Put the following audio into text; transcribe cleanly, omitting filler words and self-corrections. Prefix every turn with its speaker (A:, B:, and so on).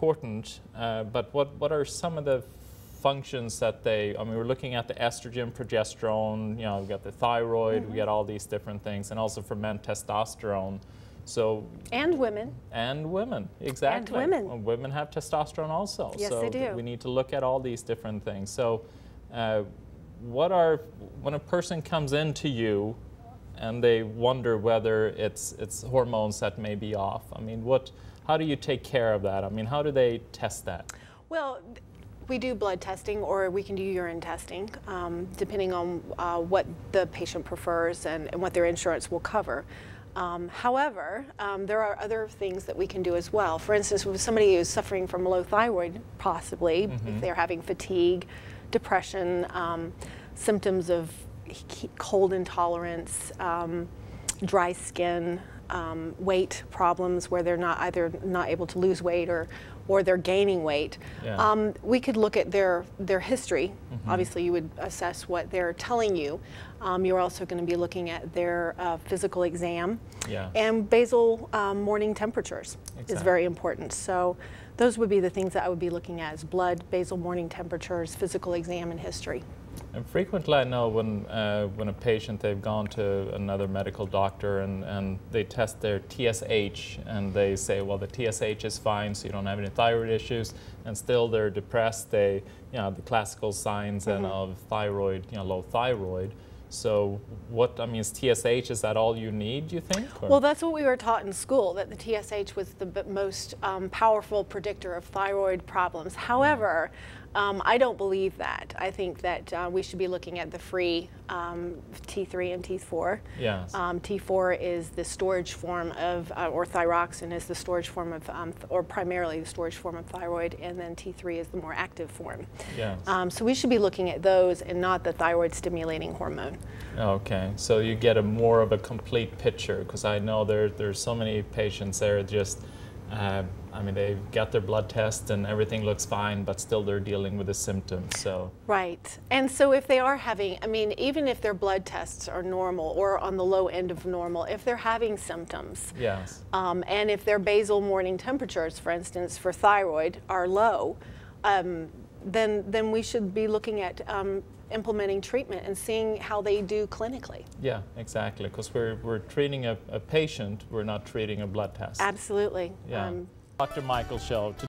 A: important, but what are some of the functions that they, I mean, we're looking at the estrogen, progesterone, you know, we've got the thyroid, we got all these different things, and also for men, testosterone. So
B: and women.
A: And women, exactly.
B: And women.
A: Well, women have testosterone also.
B: Yes,
A: so
B: they do.
A: We need to look at all these different things. So when a person comes into you and they wonder whether it's hormones that may be off, I mean, how do you take care of that? I mean, how do they test that?
B: Well, we do blood testing, or we can do urine testing, depending on what the patient prefers and what their insurance will cover. However, there are other things that we can do as well. For instance, with somebody who's suffering from low thyroid, possibly, if they're having fatigue, depression, symptoms of cold intolerance, dry skin, weight problems where they're either not able to lose weight or they're gaining weight. Yeah. We could look at their history. Obviously, you would assess what they're telling you. You're also going to be looking at their physical exam. Yeah. And basal morning temperatures is very important. So those would be the things that I would be looking at: is blood, basal morning temperatures, physical exam, and history.
A: And frequently I know when a patient, they've gone to another medical doctor and they test their TSH and they say, well, the TSH is fine, so you don't have any thyroid issues, and still they're depressed. They, you know, the classical signs and of thyroid, you know, low thyroid. So what, I mean, is TSH, is that all you need, do you think? Or?
B: Well, that's what we were taught in school, that the TSH was the most powerful predictor of thyroid problems. However, I don't believe that. I think that we should be looking at the free T3 and T4. Yes. T4 is the storage form of, or thyroxine is the storage form of, or primarily the storage form of thyroid, and then T3 is the more active form. Yes. So we should be looking at those and not the thyroid stimulating hormone.
A: Okay, so you get a more of a complete picture, because I know there's so many patients there just, I mean, they've got their blood test and everything looks fine, but still they're dealing with the symptoms, so.
B: Right, and so if they are having, I mean, even if their blood tests are normal or on the low end of normal, if they're having symptoms, yes, and if their basal morning temperatures, for instance, for thyroid are low, then we should be looking at implementing treatment and seeing how they do clinically.
A: Yeah, exactly, because we're treating a patient, we're not treating a blood test.
B: Absolutely.
A: Yeah. Dr. Michael Show.